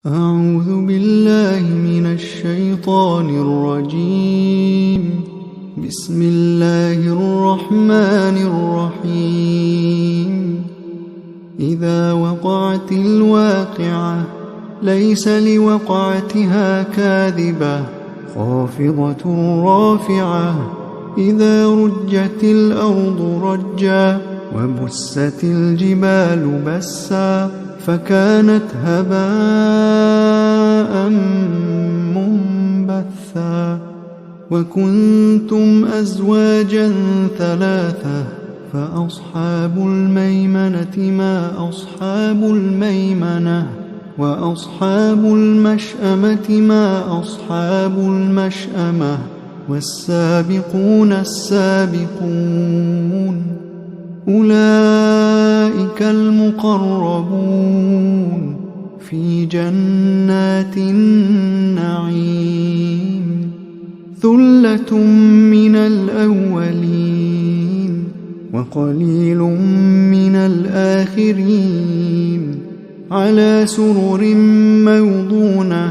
أعوذ بالله من الشيطان الرجيم. بسم الله الرحمن الرحيم. إذا وقعت الواقعة ليس لوقعتها كاذبة خافضة رافعة. إذا رجت الأرض رجا وبست الجبال بسا فكانت هباء منبثا. وكنتم أزواجا ثلاثة فأصحاب الميمنة ما أصحاب الميمنة وأصحاب المشأمة ما أصحاب المشأمة والسابقون السابقون أولئك المقربون في جنات النعيم. ثلة من الأولين وقليل من الآخرين. على سرر موضونة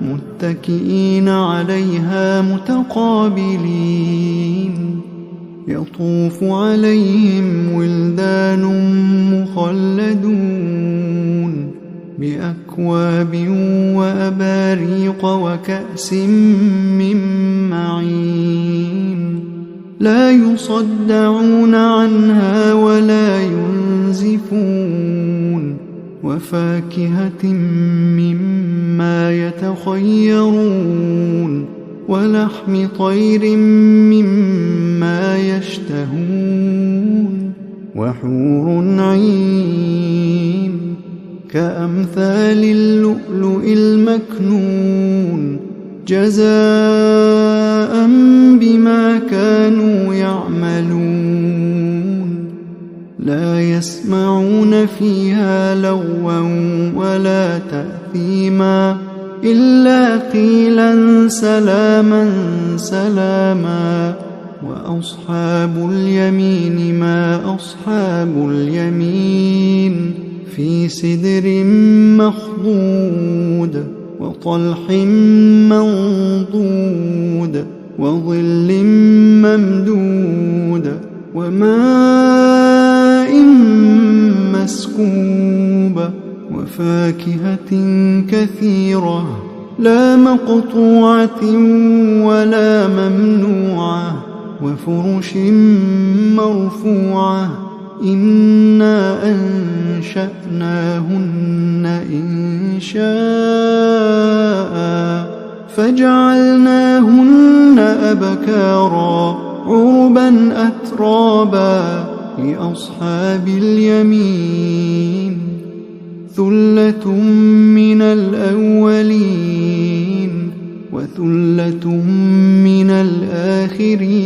متكئين عليها متقابلين. يطوف عليهم ولدان مخلدون بأكواب وأباريق وكأس من معين. لا يصدعون عنها ولا ينزفون. وفاكهة مما يتخيرون ولحم طير مما يشتهون. وحور عين كأمثال اللؤلؤ المكنون جزاء بما كانوا يعملون. لا يسمعون فيها لغوا ولا تأثيما إلا قيلا سلاما سلاما. وأصحاب اليمين ما أصحاب اليمين في سدر مخضود وطلح منضود وظل ممدود وماء مسكوب وفاكهة كثيرة لا مقطوعة ولا ممنوعة وفرش مرفوعة. إنا أنشأناهن إنشاء فجعلناهن أبكارا عربا أترابا لأصحاب اليمين. ثلة من الأولين وثلة من الآخرين.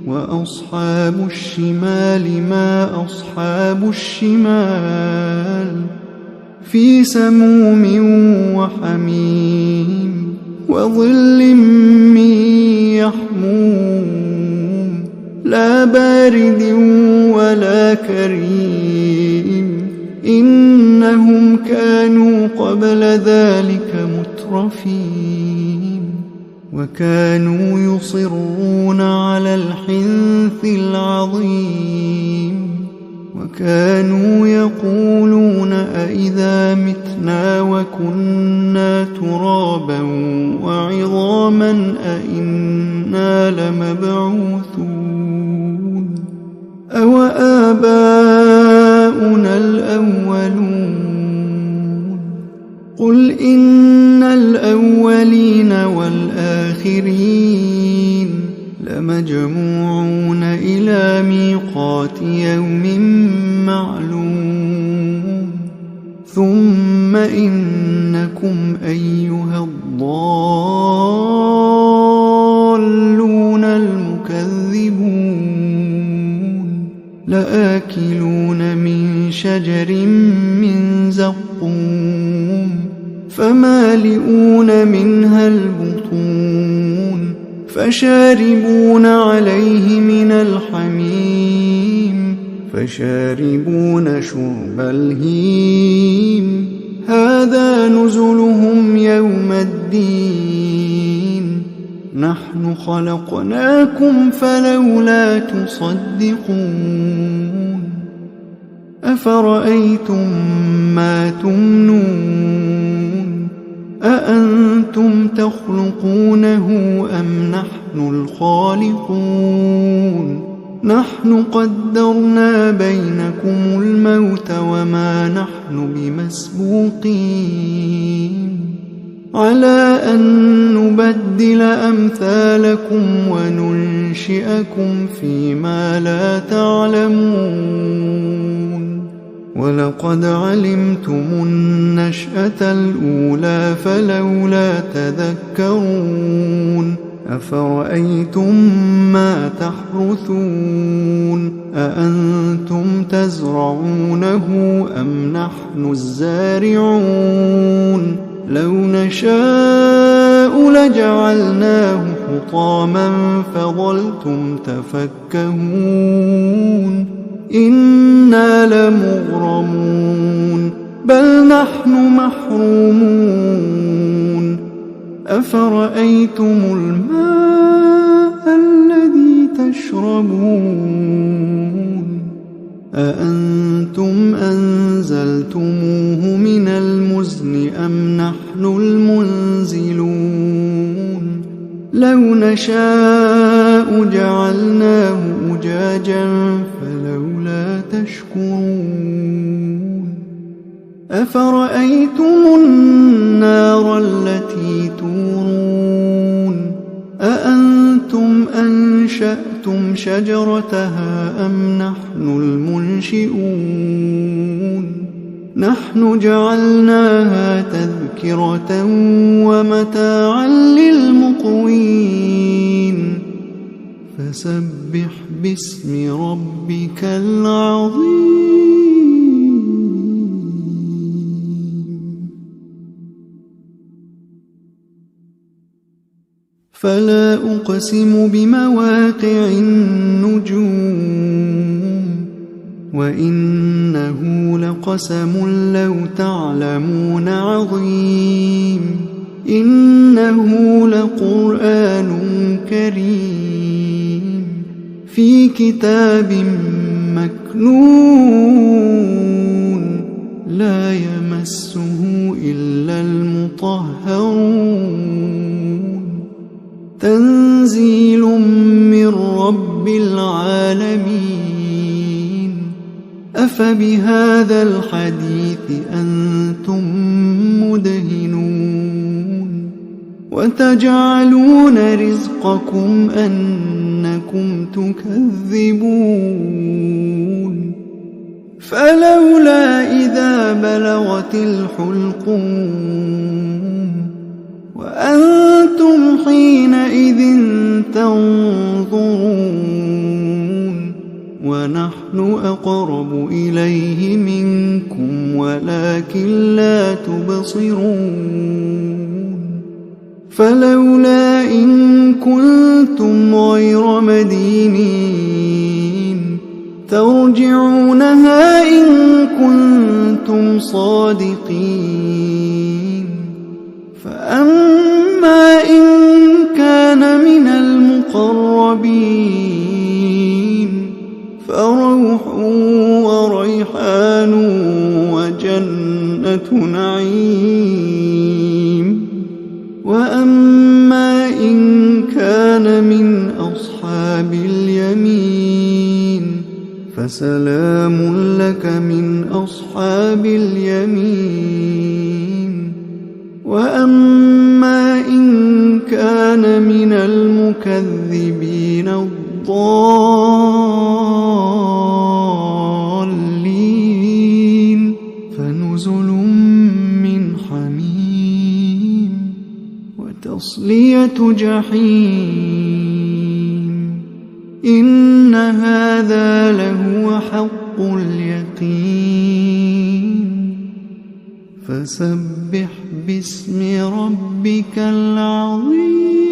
وأصحاب الشمال ما أصحاب الشمال في سموم وحميم وظل من يحموم لا بارد ولا كريم. إنهم كانوا قبل ذلك مترفين وكانوا يصرون على الحنث العظيم. وكانوا يقولون أئذا متنا وكنا ترابا وعظاما أئنا لمبعوثون أو آباؤنا الأولون. قل إن الأولين والآخرين لمجموعون إلى ميقات يوم معلوم. ثم إنكم أيها الضالون المكذبون لآكلون من شجر من زقوم فمالئون منها البطون فشاربون عليه من الحميم فشاربون شرب الهيم هذا نزلهم يوم الدين نحن خلقناكم فلولا تصدقون أفرأيتم ما تمنون أأنتم تخلقونه أم نحن الخالقون نحن قدرنا بينكم الموت وما نحن بمسبوقين على أن نبدل أمثالكم وننشئكم فيما لا تعلمون ولقد علمتم النشأة الأولى فلولا تذكرون أفرأيتم ما تحرثون أأنتم تزرعونه أم نحن الزارعون لو نشاء لجعلناه حطاما فظلتم تفكهون إنا لمغرمون بل نحن محرومون أفرأيتم الماء الذي تشربون أأنتم أنزلتموه من المزن أم نحن المنزلون لو نشاء جعلناه أجاجا فلولا تشكرون أفرأيتم النار التي تورون أأنتم أنشأتم شجرتها أم نحن المنشئون نحن جعلناها تذكرة ومتاعا للمقوين فسبح باسم ربك العظيم فلا أقسم بمواقع النجوم وإنه لقسم لو تعلمون عظيم إنه لقرآن كريم في كتاب مكنون لا يمسه إلا المطهرون تنزيل من رب العالمين أفبهذا الحديث أنتم مدهنون وتجعلون رزقكم أنكم تكذبون فلولا إذا بلغت الحلقوم وأنتم حينئذ تنظرون ونحن أقرب إليه منكم ولكن لا تبصرون فلولا إن كنتم غير مدينين ترجعونها إن كنتم صادقين فأما إن كان من المقربين فروح وريحان وجنة نعيم وأما إن كان من أصحاب اليمين فسلام لك من أصحاب اليمين وأما إن كان من المكذبين الضالين فنزل من حميم وتصلية جحيم إن هذا لهو حق اليقين فسبح باسم ربك العظيم